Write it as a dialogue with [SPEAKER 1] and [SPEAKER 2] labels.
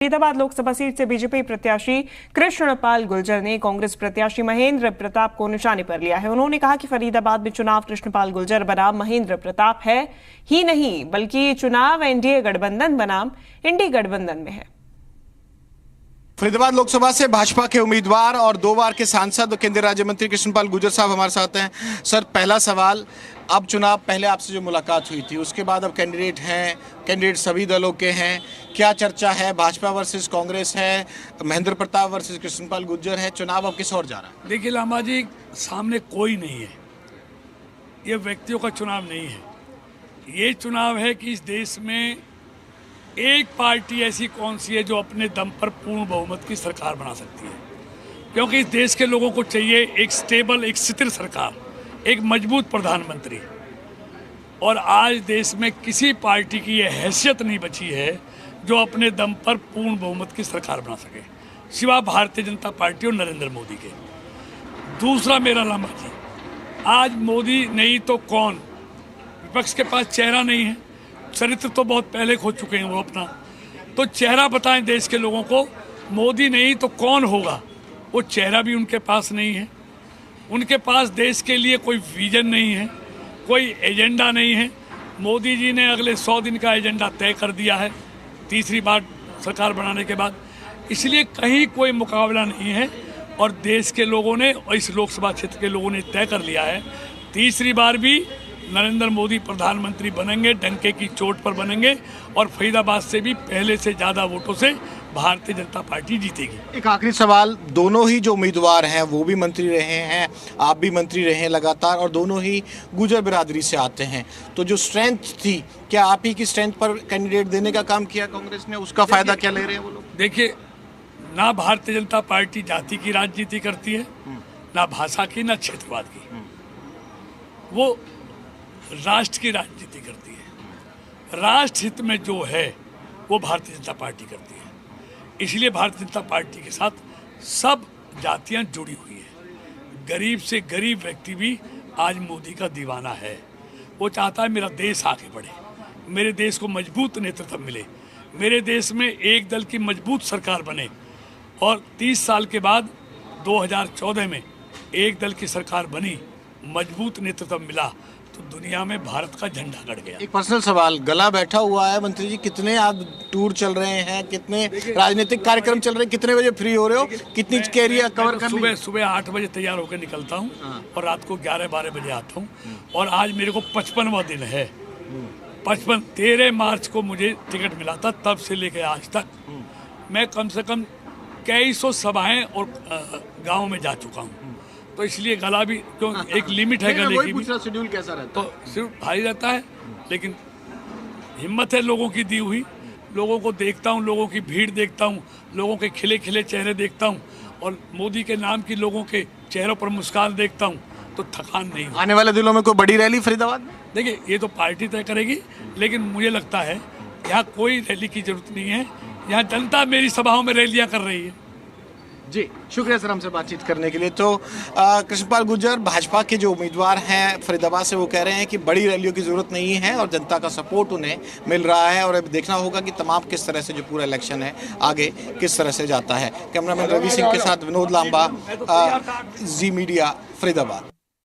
[SPEAKER 1] Faridabad Lok Sabha seat से BJP प्रत्याशी कृष्णपाल गुर्जर ने कांग्रेस प्रत्याशी महेंद्र प्रताप को निशाने पर लिया है। उन्होंने कहा कि फरीदाबाद में चुनाव कृष्णपाल गुर्जर बनाम महेंद्र प्रताप है ही नहीं, बल्कि चुनाव एनडीए गठबंधन बनाम इंडी गठबंधन में है।
[SPEAKER 2] फरीदाबाद लोकसभा से भाजपा के उम्मीदवार और 2 बार के सांसद केंद्रीय राज्य मंत्री कृष्णपाल गुर्जर साहब हमारे साथ हैं। सर, पहला सवाल, अब चुनाव पहले आपसे जो मुलाकात हुई थी उसके बाद अब कैंडिडेट हैं, कैंडिडेट सभी दलों के हैं, क्या चर्चा है? भाजपा वर्सेस कांग्रेस है, महेंद्र प्रताप वर्सेस कृष्णपाल गुर्जर है, चुनाव अब किस ओर जा रहा है?
[SPEAKER 3] देखिए लामा जी, सामने कोई नहीं है, ये व्यक्तियों का चुनाव नहीं है। ये चुनाव है कि इस देश में एक पार्टी ऐसी कौन सी है जो अपने दम पर पूर्ण बहुमत की सरकार बना सकती है, क्योंकि इस देश के लोगों को चाहिए एक स्टेबल, एक स्थिर सरकार, एक मजबूत प्रधानमंत्री। और आज देश में किसी पार्टी की यह हैसियत नहीं बची है जो अपने दम पर पूर्ण बहुमत की सरकार बना सके, सिवा भारतीय जनता पार्टी और नरेंद्र मोदी के। दूसरा मेरा लामा जी, आज मोदी नहीं तो कौन, विपक्ष के पास चेहरा नहीं है, चरित्र तो बहुत पहले खो चुके हैं वो अपना, तो चेहरा बताएं देश के लोगों को। मोदी नहीं तो कौन होगा, वो चेहरा भी उनके पास नहीं है। उनके पास देश के लिए कोई विजन नहीं है, कोई एजेंडा नहीं है। मोदी जी ने अगले 100 दिन का एजेंडा तय कर दिया है तीसरी बार सरकार बनाने के बाद, इसलिए कहीं कोई मुकाबला नहीं है। और देश के लोगों ने और इस लोकसभा क्षेत्र के लोगों ने तय कर लिया है, तीसरी बार भी नरेंद्र मोदी प्रधानमंत्री बनेंगे, डंके की चोट पर बनेंगे, और फरीदाबाद से भी पहले से ज़्यादा वोटों से भारतीय जनता पार्टी जीतेगी।
[SPEAKER 2] एक आखिरी सवाल, दोनों ही जो उम्मीदवार हैं वो भी मंत्री रहे हैं, आप भी मंत्री रहे हैं लगातार, और दोनों ही गुर्जर बिरादरी से आते हैं, तो जो स्ट्रेंथ थी, क्या आप ही की स्ट्रेंथ पर कैंडिडेट देने का काम किया कांग्रेस ने? उसका फायदा क्या ले रहे हैं वो लोग?
[SPEAKER 3] देखिए, ना भारतीय जनता पार्टी जाति की राजनीति करती है, ना भाषा की, ना क्षेत्रवाद की, वो राष्ट्र की राजनीति करती है। राष्ट्र हित में जो है वो भारतीय जनता पार्टी करती है, इसलिए भारतीय जनता पार्टी के साथ सब जातियां जुड़ी हुई है। गरीब से गरीब व्यक्ति भी आज मोदी का दीवाना है। वो चाहता है मेरा देश आगे बढ़े, मेरे देश को मजबूत नेतृत्व मिले, मेरे देश में एक दल की मजबूत सरकार बने। और 30 साल के बाद 2014 में एक दल की सरकार बनी, मजबूत नेतृत्व मिला, तो दुनिया में भारत का झंडा गड़ गया।
[SPEAKER 2] एक पर्सनल सवाल, गला बैठा हुआ है मंत्री जी, कितने आप टूर चल रहे हैं, कितने राजनीतिक कार्यक्रम चल रहे हैं, कितने बजे फ्री हो रहे हो, कितनी एरिया कवर कर?
[SPEAKER 3] सुबह 8 बजे तैयार होकर निकलता हूँ और रात को 11-12 बजे आता हूँ। और आज मेरे को 55वां दिन है। 13 मार्च को मुझे टिकट मिला था, तब से लेकर आज तक मैं कम से कम कई सौ सभाएं और गाँव में जा चुका हूँ, तो इसलिए गला भी, क्यों एक लिमिट है गले की भी,
[SPEAKER 2] शेड्यूल कैसा रहता है?
[SPEAKER 3] तो सिर्फ भारी रहता है, लेकिन हिम्मत है लोगों की दी हुई। लोगों को देखता हूँ, लोगों की भीड़ देखता हूँ, लोगों के खिले खिले चेहरे देखता हूँ, और मोदी के नाम की लोगों के चेहरों पर मुस्कान देखता हूँ, तो थकान नहीं।
[SPEAKER 2] आने वाले दिनों में कोई बड़ी रैली फरीदाबाद में?
[SPEAKER 3] देखिए, ये तो पार्टी तय करेगी, लेकिन मुझे लगता है यहाँ कोई रैली की जरूरत नहीं है। यहाँ जनता मेरी सभाओं में रैलियाँ कर रही है।
[SPEAKER 2] जी, शुक्रिया सर हमसे बातचीत करने के लिए। तो कृष्णपाल गुर्जर भाजपा के जो उम्मीदवार हैं फरीदाबाद से, वो कह रहे हैं कि बड़ी रैलियों की जरूरत नहीं है और जनता का सपोर्ट उन्हें मिल रहा है, और अब देखना होगा कि तमाम किस तरह से जो पूरा इलेक्शन है आगे किस तरह से जाता है। कैमरामैन रवि सिंह के साथ विनोद लांबा, जी मीडिया, फरीदाबाद।